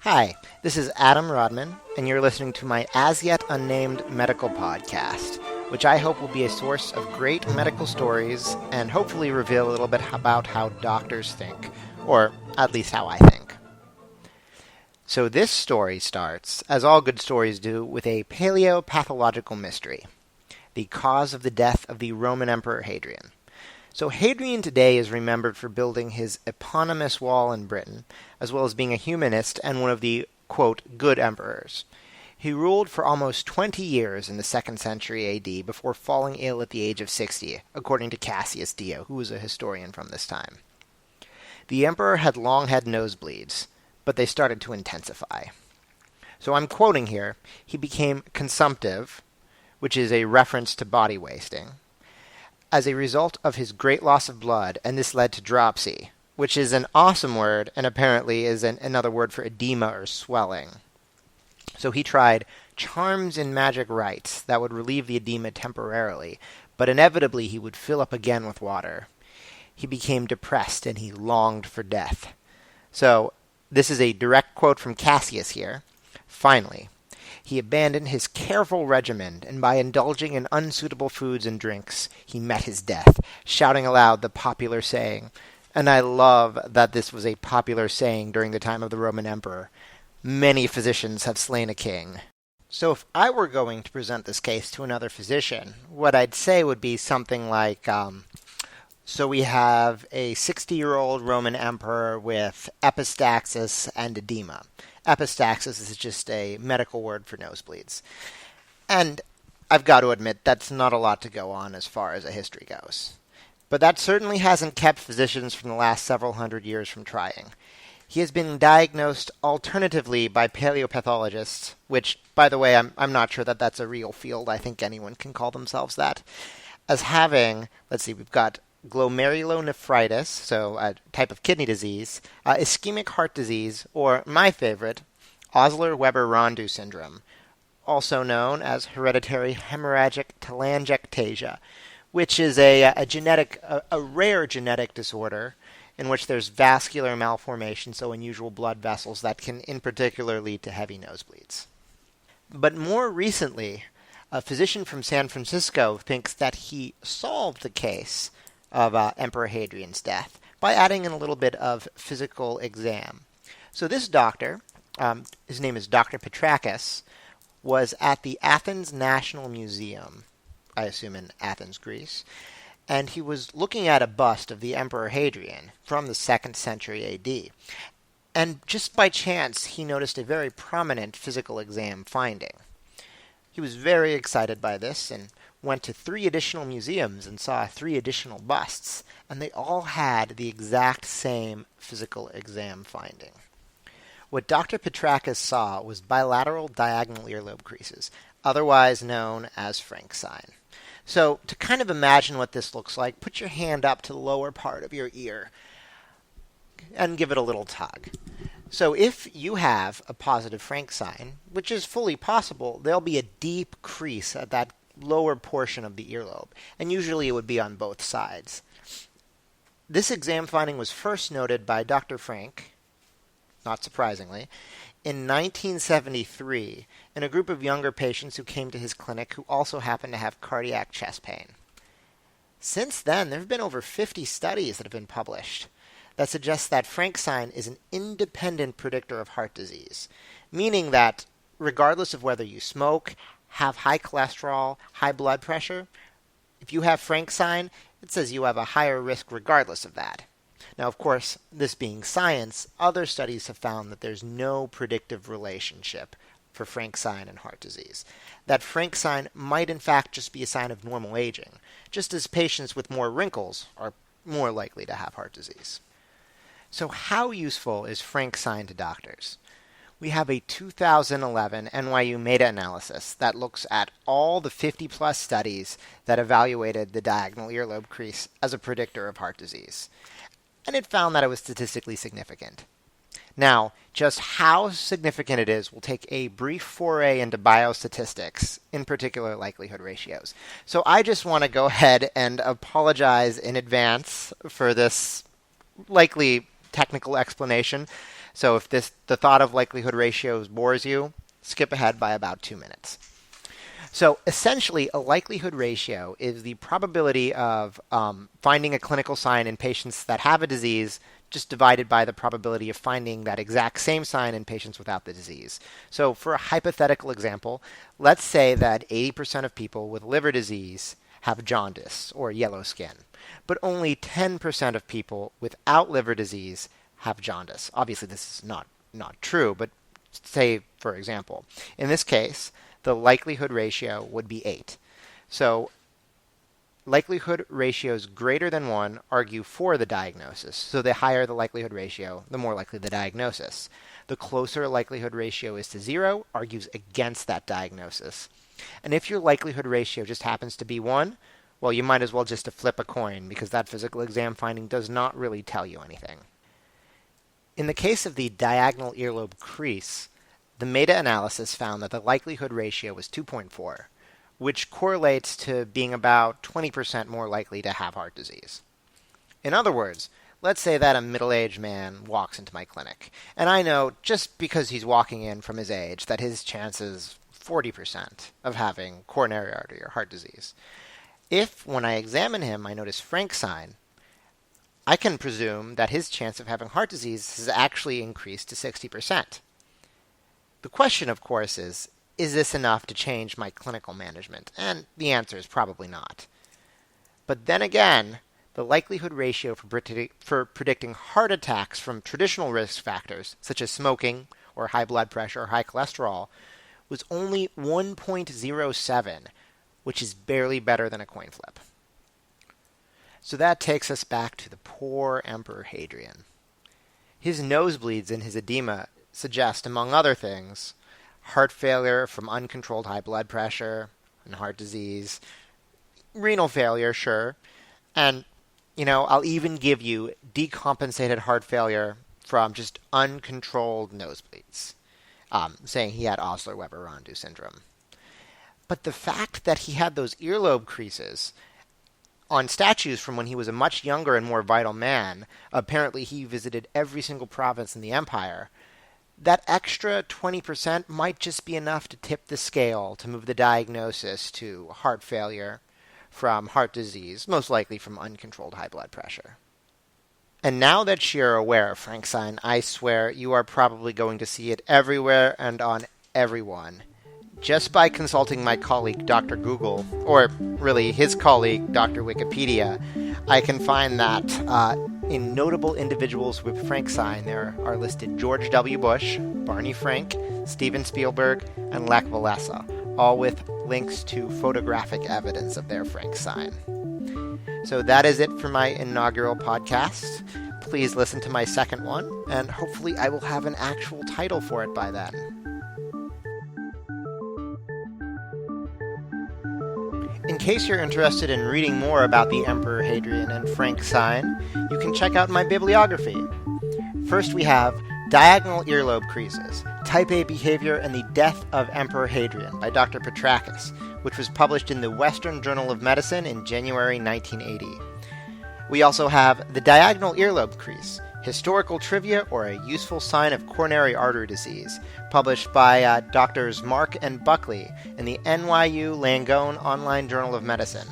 Hi, this is Adam Rodman, and you're listening to my as-yet unnamed medical podcast, which I hope will be a source of great medical stories and hopefully reveal a little bit about how doctors think, or at least how I think. So this story starts, as all good stories do, with a paleopathological mystery, the cause of the death of the Roman Emperor Hadrian. So Hadrian today is remembered for building his eponymous wall in Britain, as well as being a humanist and one of the, quote, good emperors. He ruled for almost 20 years in the 2nd century AD before falling ill at the age of 60, according to Cassius Dio, who was a historian from this time. The emperor had long had nosebleeds, but they started to intensify. So I'm quoting here, he became consumptive, which is a reference to body wasting, as a result of his great loss of blood, and this led to dropsy, which is an awesome word and apparently is another word for edema or swelling. So he tried charms and magic rites that would relieve the edema temporarily, but inevitably he would fill up again with water. He became depressed and he longed for death. So this is a direct quote from Cassius here. Finally, he abandoned his careful regimen, and by indulging in unsuitable foods and drinks, he met his death, shouting aloud the popular saying. And I love that this was a popular saying during the time of the Roman emperor. Many physicians have slain a king. So if I were going to present this case to another physician, what I'd say would be something like, so we have a 60-year-old Roman emperor with epistaxis and edema. Epistaxis is just a medical word for nosebleeds. And I've got to admit, that's not a lot to go on as far as a history goes. But that certainly hasn't kept physicians from the last several hundred years from trying. He has been diagnosed alternatively by paleopathologists, which, by the way, I'm not sure that that's a real field. I think anyone can call themselves that, as having, we've got glomerulonephritis, so a type of kidney disease, ischemic heart disease, or my favorite, Osler-Weber-Rondeau syndrome, also known as hereditary hemorrhagic telangiectasia, which is a rare genetic disorder in which there's vascular malformation, so unusual blood vessels that can in particular lead to heavy nosebleeds. But more recently, a physician from San Francisco thinks that he solved the case of Emperor Hadrian's death by adding in a little bit of physical exam. So this doctor, his name is Dr. Petrakis, was at the Athens National Museum, I assume in Athens, Greece, and he was looking at a bust of the Emperor Hadrian from the 2nd century AD. And just by chance, he noticed a very prominent physical exam finding. He was very excited by this and went to 3 additional museums and saw 3 additional busts, and they all had the exact same physical exam finding. What Dr. Petrakis saw was bilateral diagonal earlobe creases, otherwise known as Frank's sign. So to kind of imagine what this looks like, put your hand up to the lower part of your ear and give it a little tug. So if you have a positive Frank sign, which is fully possible, there'll be a deep crease at that lower portion of the earlobe, and usually it would be on both sides. This exam finding was first noted by Dr. Frank, not surprisingly, in 1973 in a group of younger patients who came to his clinic who also happened to have cardiac chest pain. Since then, there have been over 50 studies that have been published that suggest that Frank's sign is an independent predictor of heart disease, meaning that regardless of whether you smoke, have high cholesterol, high blood pressure, if you have Frank's sign, it says you have a higher risk regardless of that. Now, of course, this being science, other studies have found that there's no predictive relationship for Frank's sign and heart disease. That Frank's sign might in fact just be a sign of normal aging, just as patients with more wrinkles are more likely to have heart disease. So how useful is Frank's sign to doctors? We have a 2011 NYU meta-analysis that looks at all the 50-plus studies that evaluated the diagonal earlobe crease as a predictor of heart disease. And it found that it was statistically significant. Now, just how significant it is will take a brief foray into biostatistics, in particular likelihood ratios. So I just want to go ahead and apologize in advance for this likely technical explanation. So if the thought of likelihood ratios bores you, skip ahead by about 2 minutes. So essentially, a likelihood ratio is the probability of finding a clinical sign in patients that have a disease just divided by the probability of finding that exact same sign in patients without the disease. So for a hypothetical example, let's say that 80% of people with liver disease have jaundice or yellow skin, but only 10% of people without liver disease have jaundice. Obviously, this is not true, but say, for example, in this case, the likelihood ratio would be 8. So likelihood ratios greater than 1 argue for the diagnosis. So the higher the likelihood ratio, the more likely the diagnosis. The closer a likelihood ratio is to 0 argues against that diagnosis. And if your likelihood ratio just happens to be 1, well, you might as well just flip a coin, because that physical exam finding does not really tell you anything. In the case of the diagonal earlobe crease, the meta-analysis found that the likelihood ratio was 2.4, which correlates to being about 20% more likely to have heart disease. In other words, let's say that a middle-aged man walks into my clinic, and I know just because he's walking in from his age that his chance is 40% of having coronary artery or heart disease. If, when I examine him, I notice Frank's sign, I can presume that his chance of having heart disease has actually increased to 60%. The question, of course, is this enough to change my clinical management? And the answer is probably not. But then again, the likelihood ratio for predicting heart attacks from traditional risk factors, such as smoking or high blood pressure or high cholesterol, was only 1.07, which is barely better than a coin flip. So that takes us back to the poor Emperor Hadrian. His nosebleeds and his edema suggest, among other things, heart failure from uncontrolled high blood pressure and heart disease, renal failure, sure, and, I'll even give you decompensated heart failure from just uncontrolled nosebleeds, saying he had Osler-Weber-Rondeau syndrome. But the fact that he had those earlobe creases on statues from when he was a much younger and more vital man, apparently he visited every single province in the empire, that extra 20% might just be enough to tip the scale to move the diagnosis to heart failure from heart disease, most likely from uncontrolled high blood pressure. And now that you're aware of Frank's sign, I swear you are probably going to see it everywhere and on everyone. Just by consulting my colleague, Dr. Google, or really his colleague, Dr. Wikipedia, I can find that in notable individuals with Frank's sign, there are listed George W. Bush, Barney Frank, Steven Spielberg, and Lech Walesa, all with links to photographic evidence of their Frank's sign. So that is it for my inaugural podcast. Please listen to my second one, and hopefully I will have an actual title for it by then. In case you're interested in reading more about the Emperor Hadrian and Frank's sign, you can check out my bibliography. First we have Diagonal Earlobe Creases, Type A Behavior and the Death of Emperor Hadrian by Dr. Petrakis, which was published in the Western Journal of Medicine in January 1980. We also have The Diagonal Earlobe Crease, Historical Trivia or a Useful Sign of Coronary Artery Disease, published by Drs. Mark and Buckley in the NYU Langone Online Journal of Medicine.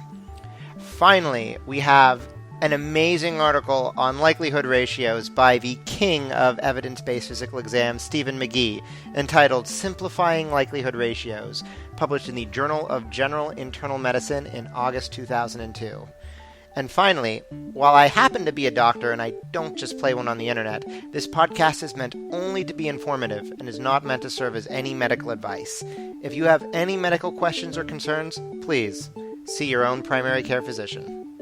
Finally, we have an amazing article on likelihood ratios by the king of evidence-based physical exams, Stephen McGee, entitled Simplifying Likelihood Ratios, published in the Journal of General Internal Medicine in August 2002. And finally, while I happen to be a doctor and I don't just play one on the internet, this podcast is meant only to be informative and is not meant to serve as any medical advice. If you have any medical questions or concerns, please see your own primary care physician.